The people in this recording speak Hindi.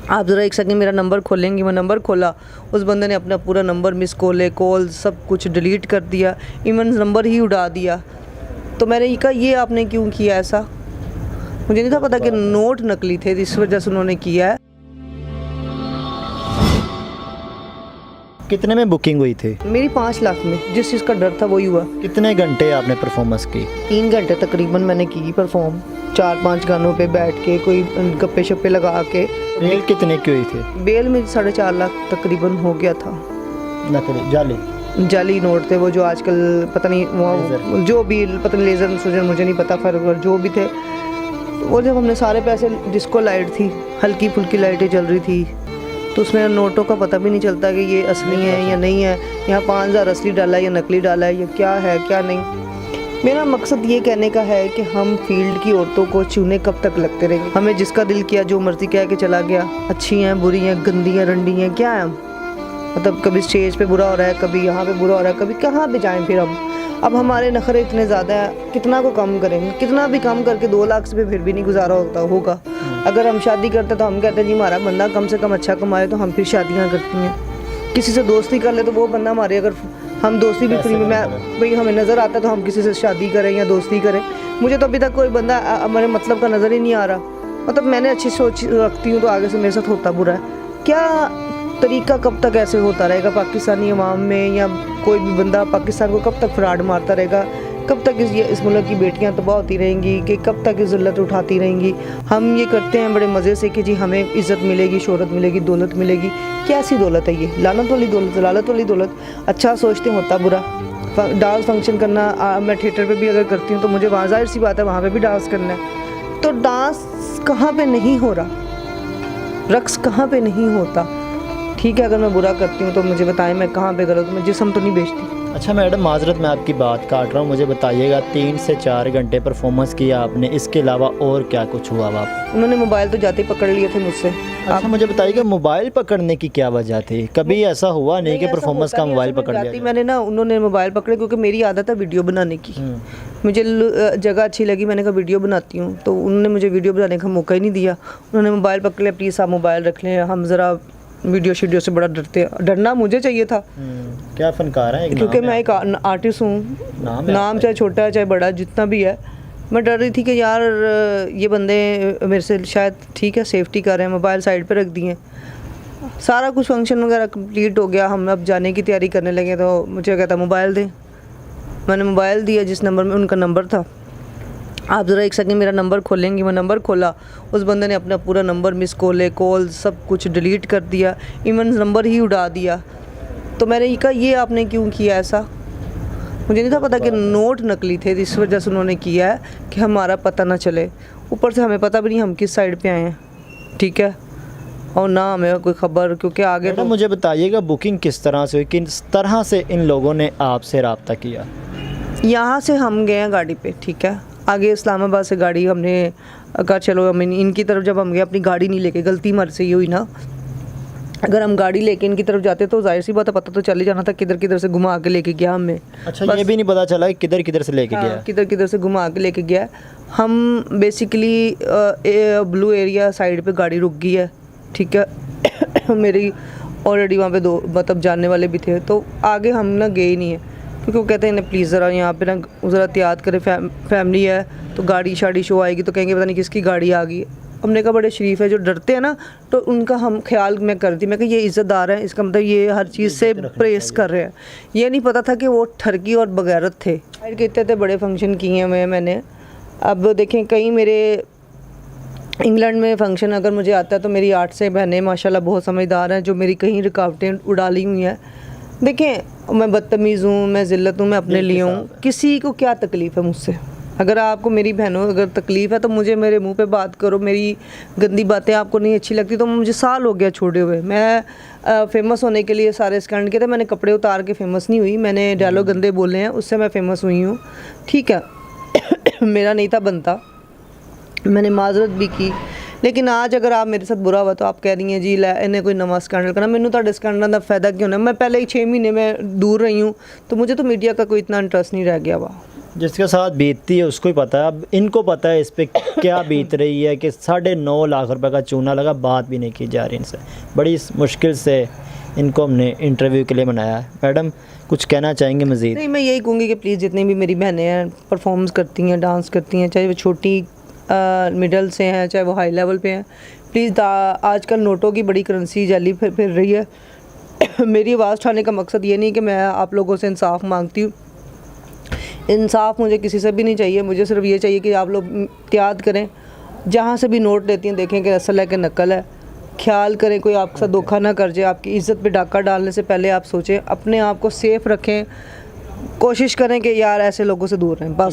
आप ज़रा एक सेकंड मेरा नंबर खोलेंगे। मैं नंबर खोला, उस बंदे ने अपना पूरा नंबर, मिस कॉल सब कुछ डिलीट कर दिया, इवन नंबर ही उड़ा दिया। तो मैंने ये कहा ये आपने क्यों किया ऐसा? मुझे नहीं था पता कि नोट नकली थे, इस वजह से उन्होंने किया है। कितने में बुकिंग हुई थी? मेरी 5 लाख में, जिस चीज़ का डर था वही हुआ। कितने घंटे आपने परफॉर्मेंस की? 3 घंटे तकरीबन मैंने की परफॉर्म, 4-5 गानों पे बैठ के, कोई गप्पे शप्पे लगा के। बेल कितने की हुई थी? बेल मेरी 4.5 लाख तकरीबन हो गया था। नकली जाली जाली नोट थे वो, जो आजकल पता नहीं वो जो भी पता नहीं लेज़र सूजन मुझे नहीं पता, फिर जो भी थे वो, जब हमने सारे पैसे, डिस्को लाइट थी, हल्की फुल्की लाइटें चल रही थी, तो उसमें नोटों का पता भी नहीं चलता कि ये असली है या नहीं है, यहाँ 5,000 असली डाला है या नकली डाला है, या क्या है क्या नहीं। मेरा मकसद ये कहने का है कि हम फील्ड की औरतों को चूने कब तक लगते रहेंगे? हमें जिसका दिल किया जो मर्ज़ी कह के चला गया, अच्छी हैं बुरी हैं गंदी हैं रंडी हैं, क्या है हम? मतलब कभी स्टेज पे बुरा हो रहा है, कभी यहाँ पे बुरा हो रहा है, कभी कहाँ पे जाएं फिर हम? अब हमारे नखरे इतने ज़्यादा है, कितना को कम करेंगे? कितना भी कम करके 2 लाख से फिर भी नहीं गुजारा होगा। अगर हम शादी करते तो हम कहते हैं जी हमारा बंदा कम से कम अच्छा कमाए, तो हम फिर शादियाँ करती हैं। किसी से दोस्ती कर ले तो वो बंदा हमारे, अगर हम दोस्ती भी फ्री में, मैं भाई हमें नज़र आता तो हम किसी से शादी करें या दोस्ती करें। मुझे तो अभी तक कोई बंदा हमारे मतलब का नज़र ही नहीं आ रहा। मतलब मैंने अच्छी सोच रखती हूँ तो आगे से मेरे साथ होता बुरा है क्या? तरीका कब तक ऐसे होता रहेगा पाकिस्तानी अवाम में, या कोई भी बंदा पाकिस्तान को कब तक फ्रॉड मारता रहेगा? कब तक इस मुल्क की बेटियां तबाह होती रहेंगी? कि कब तक इस ज़िल्लत उठाती रहेंगी? हम ये करते हैं बड़े मज़े से कि जी हमें इज़्ज़त मिलेगी, शोहरत मिलेगी, दौलत मिलेगी। क्या ऐसी दौलत है ये? लानत वाली दौलत, लालत वाली दौलत। अच्छा सोचते होता बुरा। डांस फंक्शन करना, मैं थिएटर पे भी अगर करती हूँ तो मुझे वहाँ ज़ाहिर सी बात है वहाँ पे भी डांस करना है। तो डांस कहाँ पे नहीं हो रहा? रक्स कहाँ पे नहीं होता? ठीक है, अगर मैं बुरा करती हूँ तो मुझे बताएं मैं कहाँ पे गलत हूँ। मैं जिस्म तो नहीं बेचती। अच्छा मैडम, माजरत मैं आपकी बात काट रहा हूँ, मुझे बताइएगा 3 से 4 घंटे परफॉर्मेंस किया आपने, इसके अलावा और क्या कुछ हुआ आप? उन्होंने मोबाइल तो जाते ही पकड़ लिए थे मुझसे। अच्छा मुझे बताइएगा मोबाइल पकड़ने की क्या वजह थी? कभी ऐसा हुआ नहीं कि परफॉर्मेंस का मोबाइल पकड़ लिया? मैंने ना, उन्होंने मोबाइल पकड़े क्योंकि मेरी आदत है वीडियो बनाने की। मुझे जगह अच्छी लगी, मैंने कहा वीडियो बनाती हूँ, तो उन्होंने मुझे वीडियो बनाने का मौका ही नहीं दिया। उन्होंने मोबाइल पकड़ लिया, प्लीज़ आप मोबाइल रख लें, हम ज़रा वीडियो शीडियो से बड़ा डरते हैं। डरना मुझे चाहिए था। क्या फनकार है? क्योंकि मैं एक आर्टिस्ट हूँ, नाम चाहे छोटा है चाहे बड़ा जितना भी है। मैं डर रही थी कि यार ये बंदे मेरे से शायद ठीक है सेफ्टी कर रहे हैं। मोबाइल साइड पे रख दिए, सारा कुछ फंक्शन वगैरह कंप्लीट हो गया, हम अब जाने की तैयारी करने लगे तो मुझे कहता मोबाइल दे। मैंने मोबाइल दिया, जिस नंबर में उनका नंबर था। आप ज़रा एक सेकंड मेरा नंबर खोलेंगे। मैं नंबर खोला, उस बंदे ने अपना पूरा नंबर, मिस कॉल सब कुछ डिलीट कर दिया, इवन नंबर ही उड़ा दिया। तो मैंने ये कहा ये आपने क्यों किया ऐसा? मुझे नहीं था पता कि नोट नकली थे, इस वजह से उन्होंने किया है कि हमारा पता ना चले। ऊपर से हमें पता भी नहीं हम किस साइड पे आए हैं, ठीक है, और ना हमें कोई खबर, क्योंकि आगे तो मुझे बताइएगा बुकिंग किस तरह से हुई, किस तरह से इन लोगों ने आपसे रब्ता किया? यहाँ से हम गए हैं गाड़ी पे, ठीक है, आगे इस्लामाबाद से गाड़ी हमने कहा चलो हम इनकी तरफ जब हम गए, अपनी गाड़ी नहीं लेके, गलती हमारे से ये हुई ना। अगर हम गाड़ी लेके इनकी तरफ जाते तो जाहिर सी बात है पता तो चल ही जाना था किधर किधर से घुमा के लेके गया हमें। अच्छा ये भी नहीं पता चला कि किधर किधर से लेके गया? किधर किधर से घुमा के लेके गया। हम बेसिकली ब्लू एरिया साइड पे गाड़ी रुक गई है, ठीक है। मेरी ऑलरेडी वहाँ पे 2 मतलब जानने वाले भी थे, तो आगे हम ना गए ही नहीं है, क्योंकि वो कहते हैं प्लीज़ ज़रा यहाँ पे ना ज़रा एहतियात करें, फैमिली है तो गाड़ी शाड़ी शो आएगी तो कहेंगे पता नहीं किसकी गाड़ी आ गई। हमने कहा बड़े शरीफ है जो डरते हैं ना, तो उनका हम ख्याल मैं करती, मैं कि ये इज़्ज़तदार हैं, इसका मतलब ये हर चीज़ से प्रेस कर रहे हैं। ये नहीं पता था कि वो ठरकी और बगैरत थे। कहते थे बड़े फंक्शन किए हैं मैंने। अब देखें कहीं मेरे इंग्लैंड में फ़ंक्शन अगर मुझे आता है तो मेरी 8 से बहनें माशाल्लाह बहुत समझदार हैं, जो मेरी कहीं रुकावटें उड़ा ली हुई हैं। देखें मैं बदतमीज़ हूँ, मैं ज़िल्लत हूँ, मैं अपने लिए हूँ, किसी को क्या तकलीफ़ है मुझसे? अगर आपको मेरी बहनों अगर तकलीफ़ है तो मुझे मेरे मुंह पे बात करो। मेरी गंदी बातें आपको नहीं अच्छी लगती तो मुझे साल हो गया छोड़े हुए। मैं फ़ेमस होने के लिए सारे स्टंट किए थे, मैंने कपड़े उतार के फ़ेमस नहीं हुई, मैंने डायलॉग गंदे बोले हैं उससे मैं फ़ेमस हुई हूँ, ठीक है। मेरा नहीं था बनता, मैंने माजरत भी की, लेकिन आज अगर आप मेरे साथ बुरा हुआ तो आप कह रही हैं जी लै इन्हें कोई नवा स्कैंडल करना। मैंने तो स्कैंडल का फ़ायदा क्यों ना, मैं पहले ही 6 महीने में दूर रही हूँ, तो मुझे तो मीडिया का कोई इतना इंटरेस्ट नहीं रह गया हुआ। जिसके साथ बीतती है उसको ही पता है। अब इनको पता है इस पे क्या बीत रही है कि 9.5 लाख रुपए का चूना लगा, बात भी नहीं की जा रही इनसे। बड़ी मुश्किल से इनको हमने इंटरव्यू के लिए बनाया है। मैडम कुछ कहना चाहेंगे मज़ीद? नहीं, मैं यही कहूँगी कि प्लीज़ जितनी भी मेरी बहनें हैं परफॉर्म्स करती हैं, डांस करती हैं, चाहे वो छोटी मिडल से हैं चाहे वो हाई लेवल पे हैं, प्लीज़ आजकल नोटों की बड़ी करेंसी जाली फिर रही है। मेरी आवाज़ उठाने का मकसद ये नहीं कि मैं आप लोगों से इंसाफ मांगती हूँ, इंसाफ मुझे किसी से भी नहीं चाहिए। मुझे सिर्फ ये चाहिए कि आप लोग एहतियात करें, जहाँ से भी नोट लेती हैं देखें कि असल है कि नकल है, ख्याल करें कोई आपके साथ धोखा ना कर जाए। आपकी इज़्ज़त पे डाका डालने से पहले आप सोचें, अपने आप को सेफ़ रखें, कोशिश करें कि यार ऐसे लोगों से दूर रहें बस।